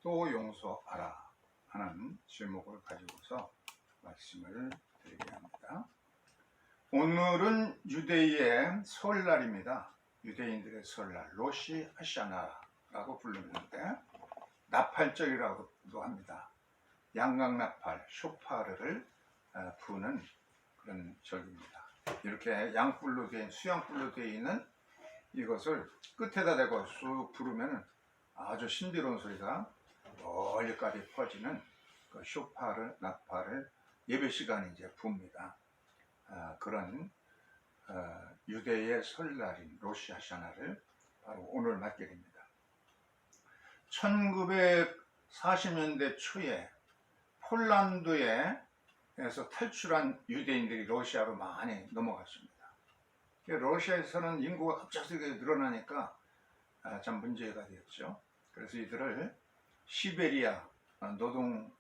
또 용서하라 하는 제목을 가지고서 말씀을 드리게 합니다. 오늘은 유대인의 설날입니다. 유대인들의 설날, 로시 하샤나라고 부르는데 나팔절이라고도 합니다. 양각나팔, 쇼파르를 부는 그런 절기입니다. 이렇게 양뿔로 된 수양뿔로 되어 있는 이것을 끝에다 대고 쑥 부르면 아주 신비로운 소리가 멀리까지 퍼지는 그 쇼파르 나팔을 예배 시간에 이제 붑니다. 그런 유대의 설날인 로시 하샤나를 바로 오늘 맞게 됩니다. 1940년대 초에 폴란드에서 탈출한 유대인들이 러시아로 많이 넘어갔습니다. 러시아에서는 인구가 갑자기 늘어나니까 참 문제가 되었죠. 그래서 이들을 시베리아 노동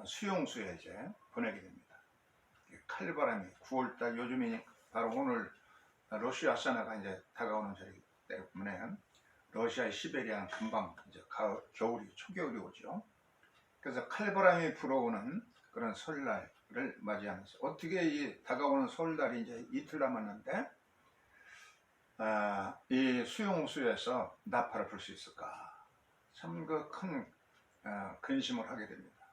수용소에 이제 보내게 됩니다. 칼바람이 9월달 요즘이 바로 오늘 로시 하샤나가 이제 다가오는 절이기 때문에 러시아의 시베리아는 금방 이제 겨울이 초겨울이 오죠. 그래서 칼바람이 불어오는 그런 설날을 맞이하면서 어떻게 이 다가오는 설날이 이제 이틀 남았는데 이 수용소에서 나팔을 불 수 있을까? 참 그 큰 근심을 하게 됩니다.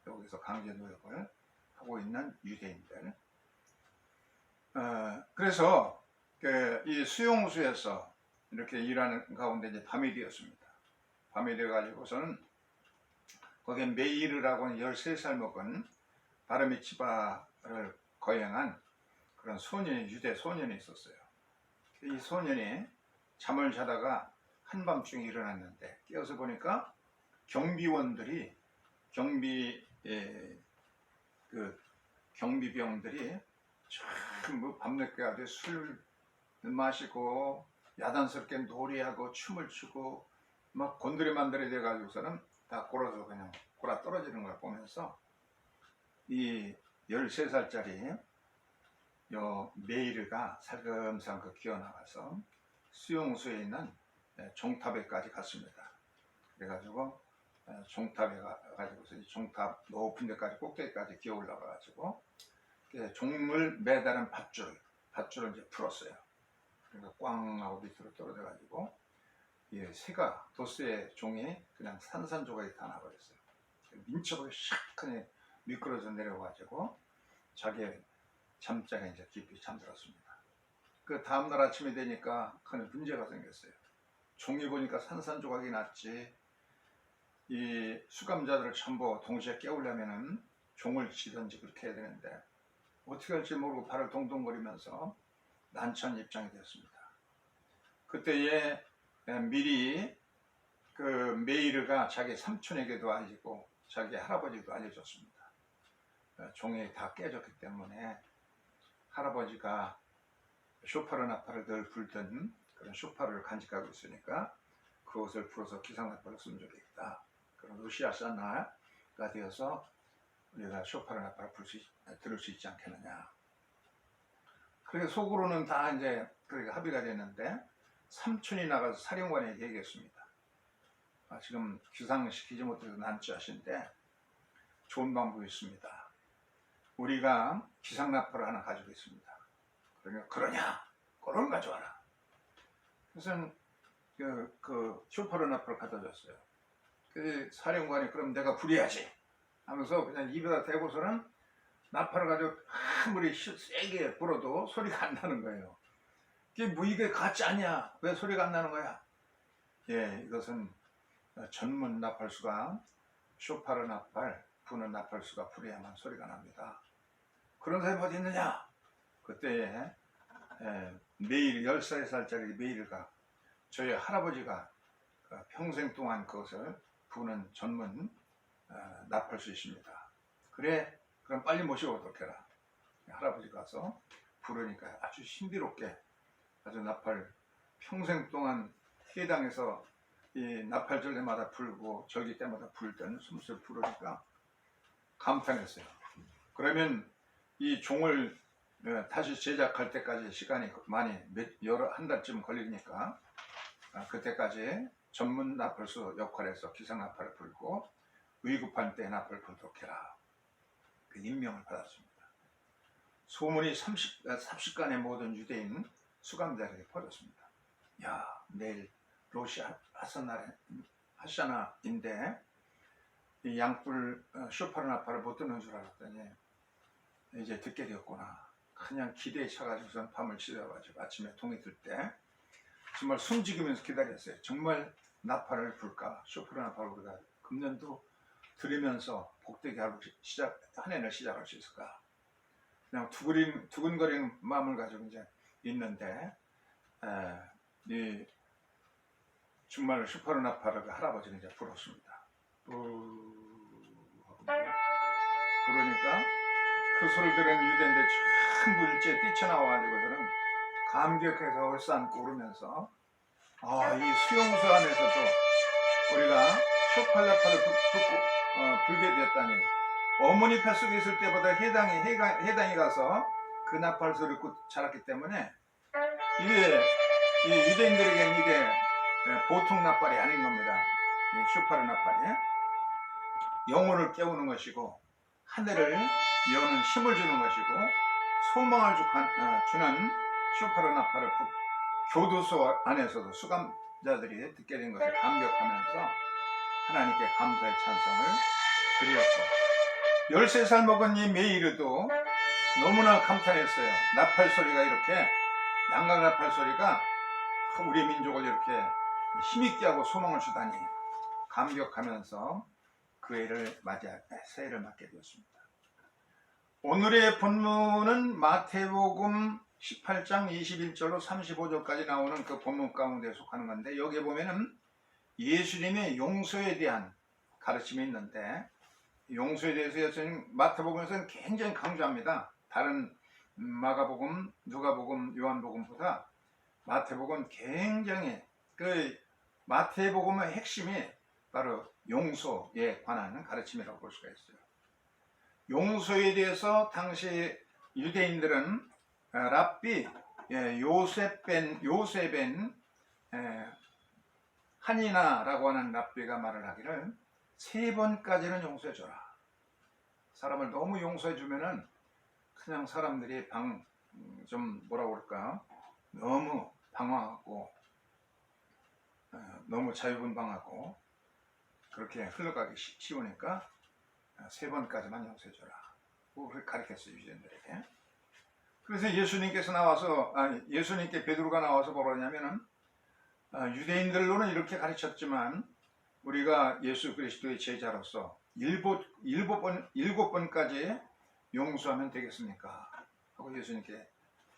여기서 강제 노역을 하고 있는 유대인들. 그래서 이 수용소에서 이렇게 일하는 가운데 이제 밤이 되었습니다. 밤이 되어 가지고서는 거기에 메이르라고 하는 13살 먹은 바르미츠바를 거행한 그런 소년이 유대 소년이 있었어요. 이 소년이 잠을 자다가 한밤중에 일어났는데 깨어서 보니까 경비원들이 경비병들이 전부 밤늦게까지 술 마시고 야단스럽게 놀이하고 춤을 추고 막 곤드레 만들이 돼가지고서는 다 골아서 그냥 골아 떨어지는 걸 보면서 이 13살짜리 요 메이르가 살금살금 기어나가서 수용소에 있는 종탑에까지 갔습니다. 그래가지고 종탑에 가지고서 종탑 높은 데까지 꼭대기까지 기어 올라가가지고 종을 매달은 밧줄을 이제 풀었어요. 그러니까 꽝 하고 밑으로 떨어져가지고 새가 도스의 종이 그냥 산산조각이 다 나버렸어요. 민첩하게 샥하니 미끄러져 내려가지고 자기의 잠자리에 이제 깊이 잠들었습니다. 그 다음날 아침이 되니까 큰 문제가 생겼어요. 종이 보니까 산산조각이 났지. 이 수감자들을 전부 동시에 깨우려면은 종을 치든지 그렇게 해야 되는데 어떻게 할지 모르고 발을 동동거리면서 난처한 입장이 되었습니다. 그때에 미리 그 메이르가 자기 삼촌에게도 알리고 자기 할아버지도 알려줬습니다. 종이 다 깨졌기 때문에 할아버지가 쇼파르 나팔을 늘 불던 그런 쇼파르를 간직하고 있으니까 그것을 풀어서 기상나팔을 쓰면 좋겠다. 그런 로시 하샤나가 되어서 우리가 쇼파르 나팔을 들을 수 있지 않겠느냐. 그래서 속으로는 다 이제 그렇게 합의가 됐는데 삼촌이 나가서 사령관에게 얘기했습니다. 지금 기상시키지 못해서 난처하신데 좋은 방법이 있습니다. 우리가 기상나팔을 하나 가지고 있습니다. 그러니까 그러냐? 그걸 가져와라. 그래서 그 쇼파르 나팔을 갖다 줬어요. 그 사령관이 그럼 내가 불이야지 하면서 그냥 입에다 대고서는 나팔을 가지고 아무리 세게 불어도 소리가 안 나는 거예요. 이게 가짜 아니야? 왜 소리가 안 나는 거야? 이것은 전문 나팔수가 쇼파르 나팔 부는 나팔수가 불어야만 소리가 납니다. 그런 사람이 어디 있느냐? 그때 메이르 13살짜리 메이르가 저희 할아버지가 평생 동안 그것을 부는 전문 나팔수이십니다. 그래 그럼 빨리 모시고 오도록 해라. 할아버지 가서 부르니까 아주 신비롭게 아주 나팔 평생 동안 해당에서 이 나팔절 때마다 불고 절기 때마다 불던 숨을 부르니까 감탄했어요. 그러면 이 종을 다시 제작할 때까지 시간이 많이 한 달쯤 걸리니까 그때까지 전문 나팔수 역할에서 기상나팔을 불고 위급한 때 나팔을 불도록 해라. 그 임명을 받았습니다. 소문이 삽시간에 모든 유대인 수감자에게 퍼졌습니다. 야, 내일 로시 하샤나인데 이 양뿔 쇼파르 나팔을 못 듣는 줄 알았더니 이제 듣게 되었구나. 그냥 기대에 차가지고선 밤을 지새가지고 아침에 동이 들 때 정말 숨지으면서 기다렸어요. 정말 나팔을 불까? 쇼파르 나팔을 우리가 금년도 들으면서 복되게 하루 한 해를 시작할 수 있을까? 그냥 두근거리는 마음을 가지고 이제 있는데 이 정말 쇼파르 나팔을 할아버지는 이제 불었습니다. 그러니까 그 소리를 들은 유대인들 전부 일제에 뛰쳐나와가지고서는 감격해서 얼싸안고 울으면서 이 수용소 안에서도 우리가 쇼파르 나팔을 불게 되었다니 어머니 뱃속에 있을 때보다 해당이 가서 그 나팔 소리를 듣고 자랐기 때문에 이게 이 유대인들에게는 이게 보통 나팔이 아닌 겁니다. 이 쇼파르 나팔이 영혼을 깨우는 것이고 하늘을 여는 힘을 주는 것이고 소망을 주는 쇼파르 나팔을 교도소 안에서도 수감자들이 듣게 된 것을 감격하면서 하나님께 감사의 찬송을 드렸고 13살 먹은 이 메이르도 너무나 감탄했어요. 나팔 소리가 이렇게 양각 나팔 소리가 우리 민족을 이렇게 힘있게 하고 소망을 주다니 감격하면서 그 해를 맞이할 새해를 맞게 되었습니다. 오늘의 본문은 마태복음 18장 21절로 35절까지 나오는 그 본문 가운데 속하는 건데 여기에 보면은 예수님의 용서에 대한 가르침이 있는데 용서에 대해서 예수님 마태복음에서는 굉장히 강조합니다. 다른 마가복음, 누가복음, 요한복음보다 마태복음은 굉장히 그 마태복음의 핵심이 바로 용서에 관한 가르침이라고 볼 수가 있어요. 용서에 대해서 당시 유대인들은 랍비 요셉 벤 하니나라고 하는 랍비가 말을 하기를 3번까지는 용서해줘라. 사람을 너무 용서해주면은 그냥 사람들이 좀 뭐라고 그럴까 너무 방황하고 너무 자유분방하고 그렇게 흘러가기 쉬우니까 3번까지만 용서해줘라. 그렇게 가르쳤어요, 유대인들에게. 그래서 예수님께 베드로가 나와서 뭐라 하냐면은 유대인들로는 이렇게 가르쳤지만 우리가 예수 그리스도의 제자로서 7번까지 용서하면 되겠습니까? 하고 예수님께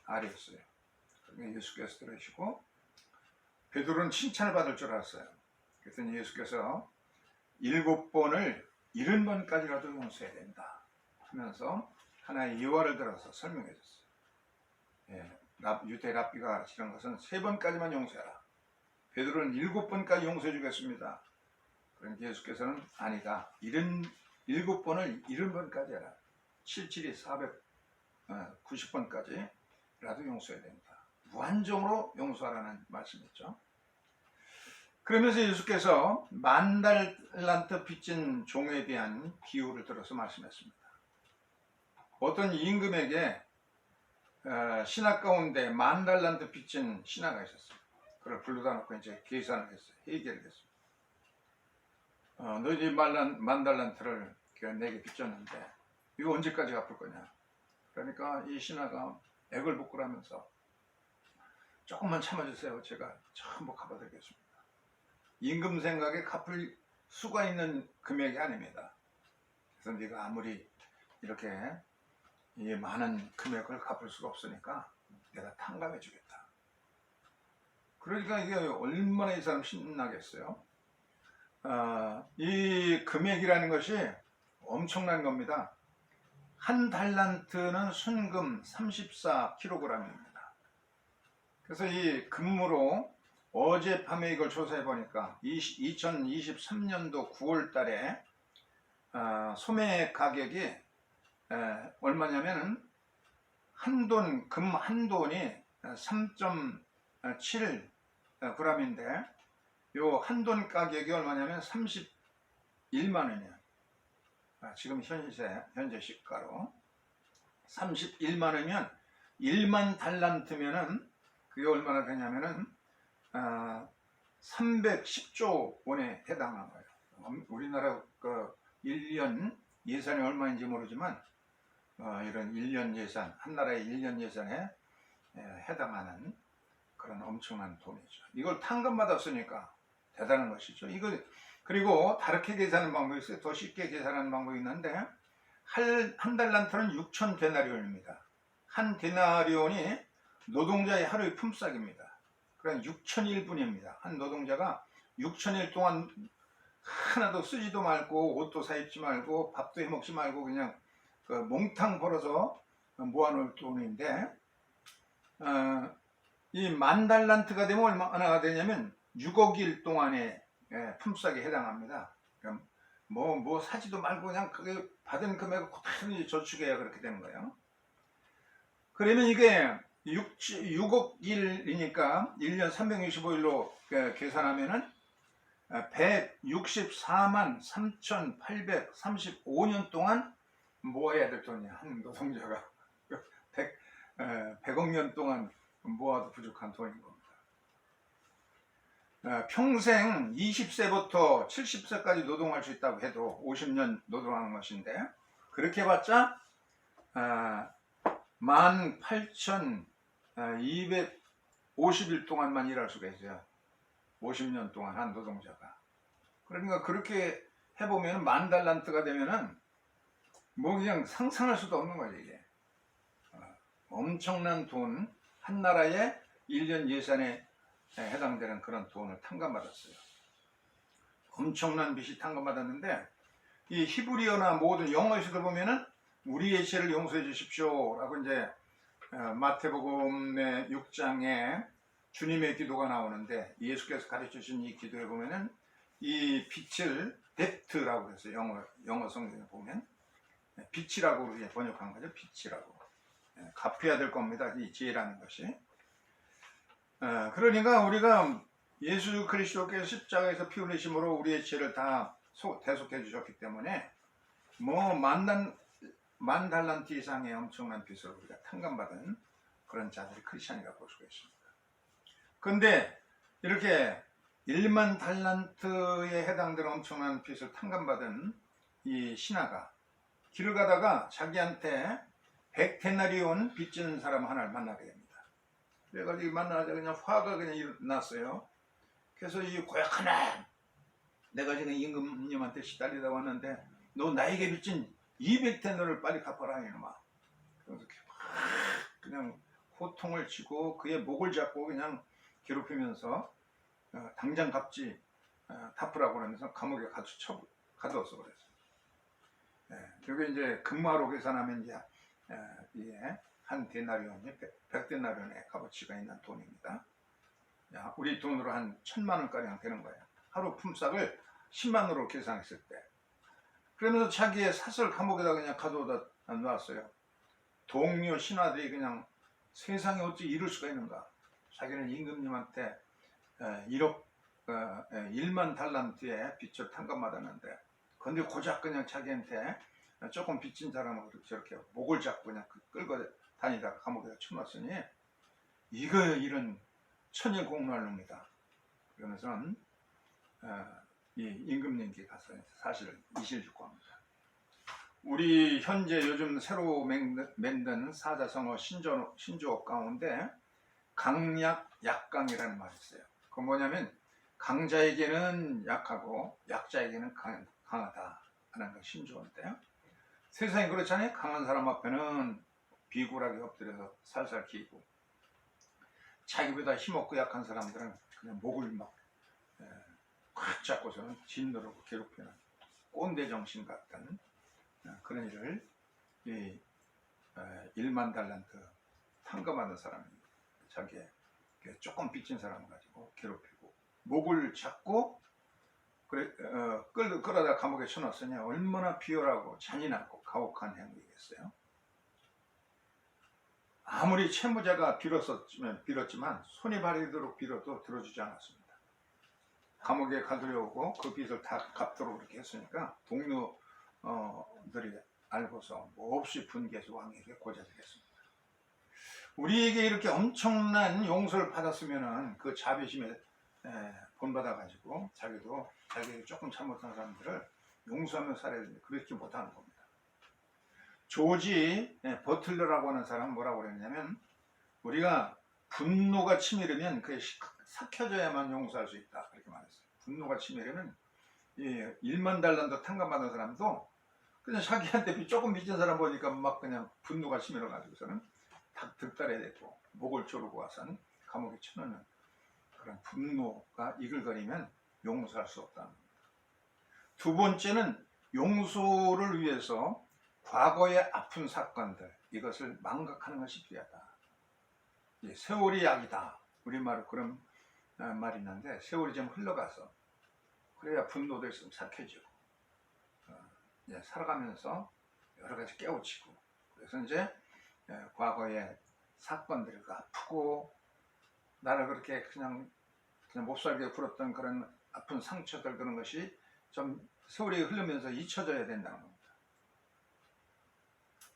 아뢰었어요. 그러니까 예수께서 들으시고 베드로는 칭찬을 받을 줄 알았어요. 그래서 예수께서 7번을 70번까지라도 용서해야 된다 하면서 하나의 예화를 들어서 설명해 줬어요. 유대 랍비가 가르치는 것은 3번까지만 용서해라. 베드로는 7번까지 용서해 주겠습니다. 그런데 예수께서는 아니다. 7번을 70번까지 해라. 77이 490번까지라도 용서해야 된다. 무한정으로 용서하라는 말씀이죠. 그러면서 예수께서 10,000달란트 빚진 종에 대한 비유를 들어서 말씀했습니다. 어떤 임금에게 신하 가운데 10,000달란트 빚진 신하가 있었어요. 그걸 불러다 놓고 이제 계산을 했어요. 회계를 했어요. 너희 10,000달란트를 내게 빚졌는데 이거 언제까지 갚을 거냐? 그러니까 이 신하가 액을 복구하면서 조금만 참아주세요. 제가 전부 갚아드리겠습니다. 임금 생각에 갚을 수가 있는 금액이 아닙니다. 그래서 네가 아무리 이렇게 이 많은 금액을 갚을 수가 없으니까 내가 탕감해 주겠다. 그러니까 이게 얼마나 이 사람 신나겠어요. 이 금액이라는 것이 엄청난 겁니다. 1달란트는 순금 34kg입니다. 그래서 이 금으로 어젯밤에 이걸 조사해 보니까 2023년도 9월 달에 소매 가격이 얼마냐면은 금 한 돈이 3.7g인데 요 한돈 가격이 얼마냐면 31만 원이야. 지금 현재 시가로 31만 원이면 1만 달란트면은 그게 얼마나 되냐면은 310조 원에 해당하는 거예요. 우리나라 그 1년 예산이 얼마인지 모르지만 이런 1년 예산, 한 나라의 1년 예산에 해당하는 그런 엄청난 돈이죠. 이걸 탕감받아 쓰니까 대단한 것이죠. 이거 그리고 다르게 계산하는 방법이 있어요. 더 쉽게 계산하는 방법이 있는데 한 달란트는 6천 데나리온입니다. 한 데나리온이 노동자의 하루의 품삯입니다. 그러니까 6천일분입니다. 한 노동자가 6천일 동안 하나도 쓰지도 말고 옷도 사입지 말고 밥도 해먹지 말고 그냥 그 몽탕 벌어서 모아놓을 돈인데 이 만 달란트가 되면 얼마나 되냐면 6억일 동안의 품삯에 해당합니다. 그럼 뭐 사지도 말고 그냥 그게 받은 금액을 그대로 저축해야 그렇게 되는 거예요. 그러면 이게 6억일이니까 1년 365일로 계산하면은 164만 3,835년 동안 모아야 될 돈이야. 한 노동자가 100억 년 동안 모아도 부족한 돈인 겁니다. 평생 20세부터 70세까지 노동할 수 있다고 해도 50년 노동하는 것인데 그렇게 해봤자 18,250일 동안만 일할 수가 있어요. 50년 동안 한 노동자가. 그러니까 그렇게 해보면 만 달란트가 되면은 뭐 그냥 상상할 수도 없는 거죠 이게. 엄청난 돈, 한 나라의 1년 예산에 해당되는 그런 돈을 탕감받았어요. 엄청난 빚이 탕감받았는데 이 히브리어나 모든 영어에서도 보면은 우리의 죄를 용서해 주십시오 라고 이제 마태복음의 6장에 주님의 기도가 나오는데 예수께서 가르쳐 주신 이 기도에 보면은 이 빛을 데프트라고 해서 영어 성경에 보면 빛이라고 번역한 거죠. 빛이라고. 갚아야 될 겁니다. 이 죄라는 것이. 그러니까 우리가 예수 그리스도께서 십자가에서 피 흘리심으로 우리의 죄를 다 대속해 주셨기 때문에 뭐 만 달란트 이상의 엄청난 빚을 우리가 탕감받은 그런 자들이 크리스찬이라고 볼 수가 있습니다. 그런데 이렇게 1만 달란트에 해당되는 엄청난 빚을 탕감받은 이 신하가 길을 가다가 자기한테 100데나리온 빚지는 사람 하나를 만나게 됩니다. 그래가지고 만나자 그냥 화가 그냥 일어났어요. 그래서 이 고약하나 내가 지금 임금님한테 시달리다 왔는데 너 나에게 빚진 200데나리온을 빨리 갚아라 이놈아. 그래서 그냥 호통을 치고 그의 목을 잡고 그냥 괴롭히면서 당장 갚지 갚으라고 그러면서 감옥에 가두어서 그랬어요. 여기 이제 금화로 계산하면 이제 한 데나리온이 100데나리온의 값어치가 있는 돈입니다. 우리 돈으로 한 1,000만 원가량 되는 거예요. 하루 품삯을 10만 원으로 계산했을 때. 그러면서 자기의 사설 감옥에다 그냥 가져다 놨어요. 동료 신하들이 그냥 세상에 어찌 이럴 수가 있는가. 자기는 임금님한테 1만 달란트의 빚을 탕감받았는데 근데 고작 그냥 자기한테 조금 빚진 사람을 저렇게 목을 잡고 그냥 끌고 다니다가 감옥에다 쳐놨으니 이런 천일공노할 놈이다. 그러면서는 이 임금님께 가서 사실을 이실직고합니다. 우리 현재 요즘 새로 만든 사자성어 신조어 가운데 강약, 약강이라는 말이 있어요. 그건 뭐냐면 강자에게는 약하고 약자에게는 강하다 하는 게 신조어인데요. 세상이 그렇잖아요. 강한 사람 앞에는 비굴하게 엎드려서 살살 기고 자기보다 힘없고 약한 사람들은 그냥 목을 막 꽉 잡고서는 짓누르고 괴롭히는 꼰대 정신 같은 그런 일을 1만 달란트 탕감하는 사람입니다. 자기의 조금 빚진 사람을 가지고 괴롭히고 목을 잡고 끌어다 감옥에 쳐넣었으니 얼마나 비열하고 잔인하고 가혹한 행위겠어요. 아무리 채무자가 빌었지만 손이 바리도록 빌어도 들어주지 않았습니다. 감옥에 가두려고 그 빚을 다 갚도록 그렇게 했으니까 동료들이 알고서 몹시 분개해서 왕에게 고자질했습니다. 우리에게 이렇게 엄청난 용서를 받았으면은 그 자비심에 본받아가지고 자기도 자기에게 조금 잘못한 사람들을 용서하며 살아야 되는데 그렇게 못하는 겁니다. 조지 버틀러라고 하는 사람은 뭐라고 그랬냐면 우리가 분노가 치밀으면 그게 삭혀져야만 용서할 수 있다 그렇게 말했어요. 분노가 치밀으면 1만 달란트 탕감받은 사람도 그냥 자기한테 조금 빚진 사람 보니까 막 그냥 분노가 치밀어가지고서는 다 득달해야 되고 목을 조르고 와서는 감옥에 쳐넣는 그런 분노가 이글거리면 용서할 수 없다는 겁니다. 두 번째는 용서를 위해서 과거의 아픈 사건들 이것을 망각하는 것이 필요하다. 세월이 약이다. 우리말로 그런 말이 있는데 세월이 좀 흘러가서 그래야 분노도 있으면 삭혀지고 살아가면서 여러 가지 깨우치고 그래서 이제 과거의 사건들을 아프고 나를 그렇게 그냥 몹살게 굴었던 그런 아픈 상처들 그런 것이 좀 세월이 흐르면서 잊혀져야 된다는 겁니다.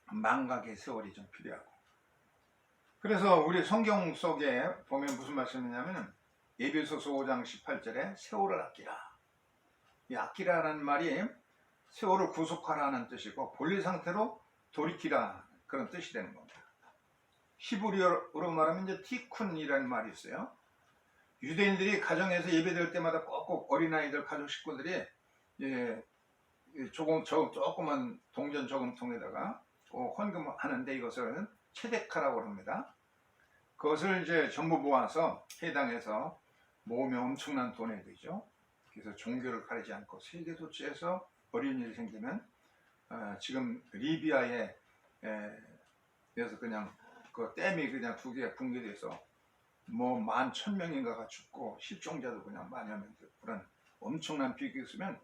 망각의 세월이 좀 필요하고 그래서 우리 성경 속에 보면 무슨 말씀이냐면 에베소서 5장 18절에 세월을 아끼라. 이 아끼라라는 말이 세월을 구속하라는 뜻이고 본래 상태로 돌이키라 그런 뜻이 되는 겁니다. 히브리어로 말하면 이제 티쿤이라는 말이 있어요. 유대인들이 가정에서 예배드릴 때마다 꼭꼭 어린아이들 가족 식구들이 조그만 동전 저금통에다가 헌금하는데 이것을 체데카라고 합니다. 그것을 이제 전부 모아서 해당해서 모으면 엄청난 돈이 되죠. 그래서 종교를 가리지 않고 세계 도처에서 어린일이 생기면 지금 리비아에 그래서 그냥 그 댐이 그냥 두 개가 붕괴돼서 뭐 11,000명인가가 죽고 실종자도 그냥 만여 명 되고 그런 엄청난 비극이 있으면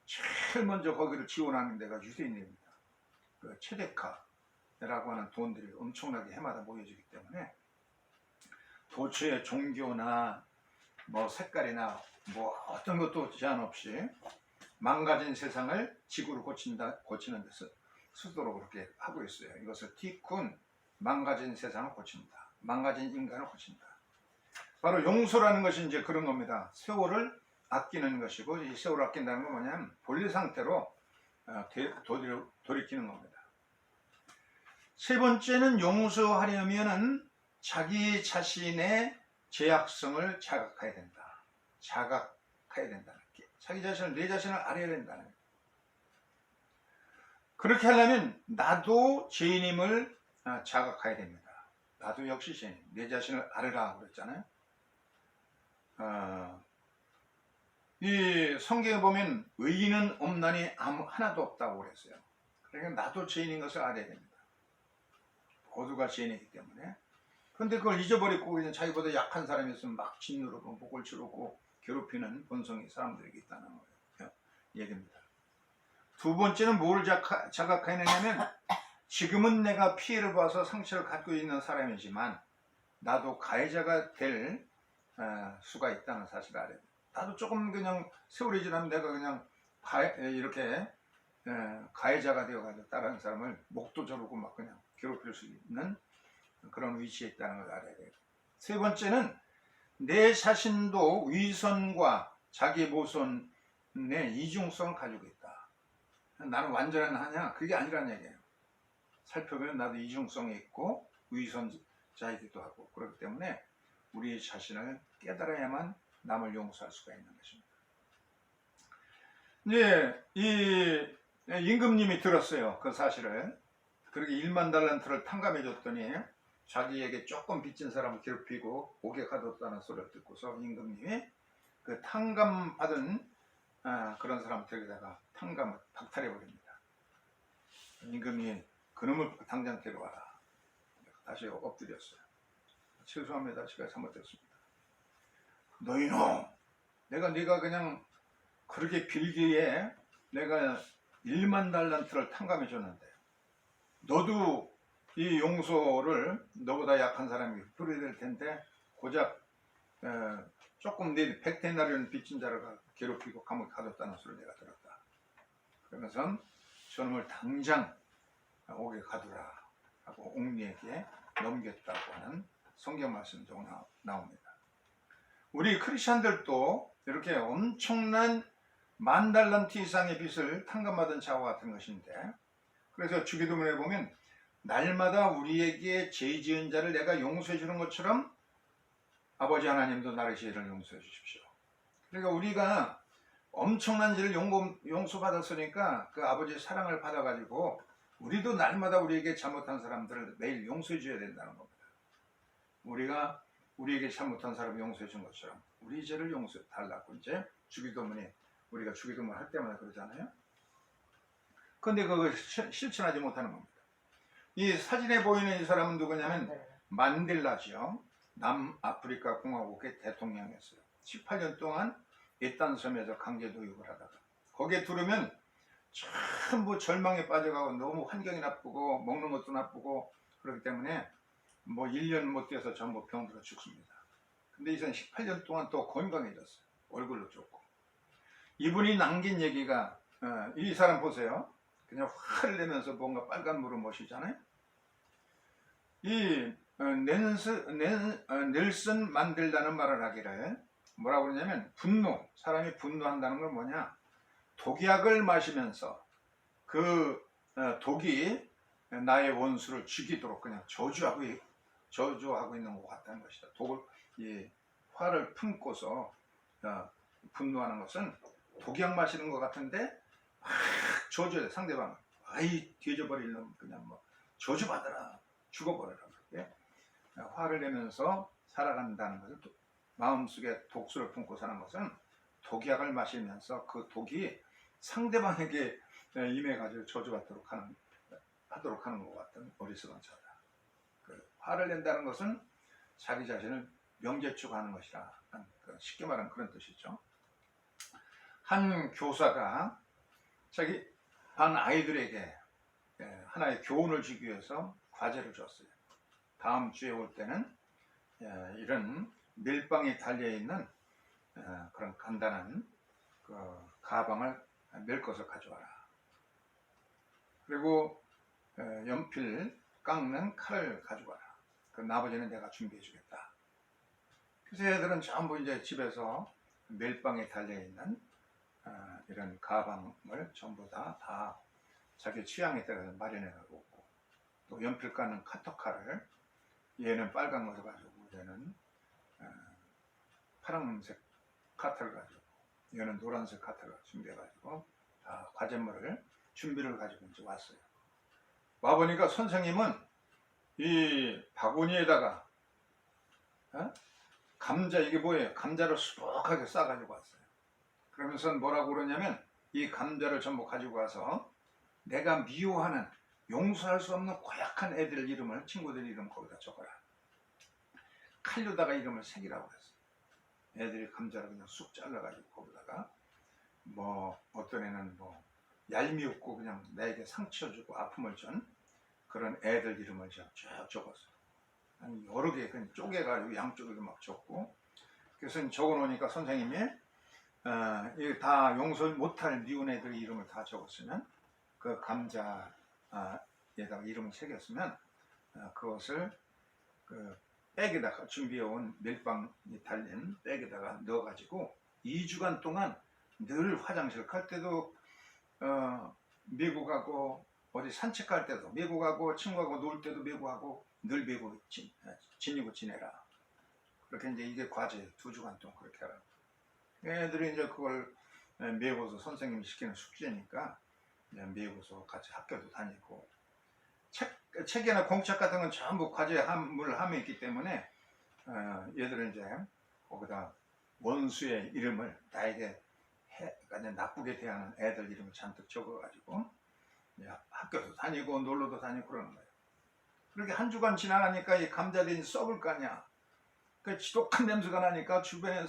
제일 먼저 거기를 지원하는 데가 유대인입니다. 그 체데카라고 하는 돈들이 엄청나게 해마다 모여지기 때문에 도처의 종교나 뭐 색깔이나 뭐 어떤 것도 제한 없이 망가진 세상을 지구로 고치는 데서 쓰도록 그렇게 하고 있어요. 이것을 티쿤, 망가진 세상을 고친다. 망가진 인간을 고친다. 바로 용서라는 것이 이제 그런 겁니다. 세월을 아끼는 것이고 이 세월을 아낀다는 건 뭐냐면 본래 상태로 돌이키는 겁니다. 세 번째는 용서하려면은 자기 자신의 죄악성을 자각해야 된다. 자각해야 된다는 게 자기 자신을 내 자신을 알아야 된다는 게. 그렇게 하려면 나도 죄인임을 자각해야 됩니다. 나도 역시 죄인. 내 자신을 알으라 그랬잖아요. 이 성경에 보면 의인은 없나니 아무 하나도 없다고 그랬어요. 그러니까 나도 죄인인 것을 알아야 됩니다. 모두가 죄인이기 때문에. 근데 그걸 잊어버리고 그냥 자기보다 약한 사람이 있으면 막 짓누르고 목을 치르고 괴롭히는 본성이 사람들에게 있다는 거예요. 얘기입니다. 두 번째는 뭘 자각해내냐면 지금은 내가 피해를 봐서 상처를 갖고 있는 사람이지만 나도 가해자가 될 수가 있다는 사실을 알아야 돼요. 나도 조금 그냥 세월이 지나면 내가 그냥 이렇게 가해자가 되어가지고 다른 사람을 목도 조르고 막 그냥 괴롭힐 수 있는 그런 위치에 있다는 걸 알아야 돼요. 세 번째는 내 자신도 위선과 자기 모선의 이중성을 가지고 있다. 나는 완전한 하냐? 그게 아니라는 얘기예요. 살펴보면 나도 이중성이 있고 위선자이기도 하고 그렇기 때문에 우리 자신을 깨달아야만 남을 용서할 수가 있는 것입니다. 이제 이 임금님이 들었어요. 그 사실을. 그렇게 1만 달란트를 탕감해 줬더니 자기에게 조금 빚진 사람을 괴롭히고 옥에 가뒀다는 소리를 듣고서 임금님이 그 탕감 받은 그런 사람 데려다가 탕감을 박탈해 버립니다. 임금이 그놈을 당장 데려와라. 다시 엎드렸어요. 죄송합니다. 제가 잘못했습니다. 너희놈, 네가 그냥 그렇게 빌기에 내가 1만 달란트를 탕감해 줬는데 너도 이 용서를 너보다 약한 사람이 베풀어야 될 텐데 고작 조금 내 백데나리온 빚진 자를 괴롭히고 감옥에 가뒀다는 소리를 내가 들었다. 그러면서 저놈을 당장 옥에 가두라 하고 옥리에게 넘겼다고 하는 성경 말씀이 나옵니다. 우리 크리스천들도 이렇게 엄청난 10,000달란트 이상의 빚을 탕감받은 자와 같은 것인데, 그래서 주기도문에 보면 날마다 우리에게 죄 지은 자를 내가 용서해 주는 것처럼 아버지 하나님도 나의 죄를 용서해 주십시오. 그러니까 우리가 엄청난 죄를 용서받았으니까 그 아버지의 사랑을 받아가지고 우리도 날마다 우리에게 잘못한 사람들을 매일 용서해 줘야 된다는 겁니다. 우리가 우리에게 잘못한 사람을 용서해 준 것처럼 우리 죄를 용서해 달라고 이제 주기도문에 우리가 주기도문 할 때마다 그러잖아요. 그런데 그걸 실천하지 못하는 겁니다. 이 사진에 보이는 이 사람은 누구냐면 만델라죠. 남아프리카 공화국의 대통령이었어요. 18년 동안 외딴 섬에서 강제 노역을 하다가 거기에 들으면 전부 절망에 빠져가고 너무 환경이 나쁘고 먹는 것도 나쁘고 그렇기 때문에 뭐 1년 못 돼서 전부 병들어 죽습니다. 근데 이 사람 18년 동안 또 건강해졌어요. 얼굴도 좋고. 이분이 남긴 얘기가 이 사람 보세요. 그냥 화를 내면서 뭔가 빨간 물을 마시잖아요. 이 넬슨 만델라는 말을 하기를 뭐라고 그러냐면 분노, 사람이 분노한다는 건 뭐냐, 독약을 마시면서 그 독이 나의 원수를 죽이도록 그냥 저주하고 있는 것 같다는 것이다. 화를 품고서 분노하는 것은 독약 마시는 것 같은데 막 저주해 상대방을. 아이 뒤져버릴 놈 그냥 뭐 저주받아라, 죽어버려라. 그렇게 화를 내면서 살아간다는 것은 마음속에 독수를 품고 사는 것은 독약을 마시면서 그 독이 상대방에게 임해가지고 저주받도록 하도록 하는 것 같은 어리석은 자다. 화를 낸다는 것은 자기 자신을 명제축하는 것이라, 쉽게 말하면 그런 뜻이죠. 한 교사가 자기 반 아이들에게 하나의 교훈을 주기 위해서 과제를 줬어요. 다음 주에 올 때는 이런 밀빵이 달려있는 그런 간단한 그 가방을 멜 것을 가져와라. 그리고 연필 깎는 칼을 가져와라. 그 아버지는 내가 준비해 주겠다. 그래서 애들은 전부 이제 집에서 멜빵에 달려있는 이런 가방을 전부 다 자기 취향에 따라서 마련해가지고 오고, 또 연필 깎는 카터칼을 얘는 빨간 것을 가지고 얘는 파란색 카터를 가지고 얘는 노란색 카터를 준비해가지고 다 과제물을 준비를 가지고 이제 왔어요. 와보니까 선생님은 이 바구니에다가 감자, 이게 뭐예요? 감자를 수북하게 싸가지고 왔어요. 그러면서 뭐라고 그러냐면 이 감자를 전부 가지고 와서 내가 미워하는, 용서할 수 없는 고약한 애들 이름을, 친구들 이름 거기다 적어라. 칼로다가 이름을 새기라고 그랬어요. 애들이 감자를 그냥 쑥 잘라가지고 거기다가 뭐 어떤 애는 뭐 얄미웠고 그냥 나에게 상처 주고 아픔을 준 그런 애들 이름을 쭉 적었어요. 한 여러 개 그냥 쪼개가지고 양쪽에도 막 적고, 그래서 적어놓으니까 선생님이 이게 다 용서 못할 미운 애들 이름을 다 적었으면, 그 감자에다가 이름을 새겼으면 그것을 그 백에다가 준비해온 밀빵이 달린 백에다가 넣어가지고 2주간 동안 늘 화장실 갈 때도 메고 가고, 어디 산책할 때도 메고 가고, 친구하고 놀 때도 메고 가고, 늘 메고 지니고 지내라. 그렇게 이제 이게 과제 2주간 동안 그렇게 하라. 애들이 이제 그걸 메고서 선생님이 시키는 숙제니까 메고서 같이 학교도 다니고, 책이나 공책 같은 건 전부 과제물 함에 있기 때문에 얘들은 이제 거기다 원수의 이름을, 나에게 나쁘게 대하는 애들 이름을 잔뜩 적어가지고 학교도 다니고 놀러도 다니고 그러는 거예요. 그렇게 한 주간 지나가니까 이 감자들이 썩을 거 아니야. 그 지독한 냄새가 나니까 주변에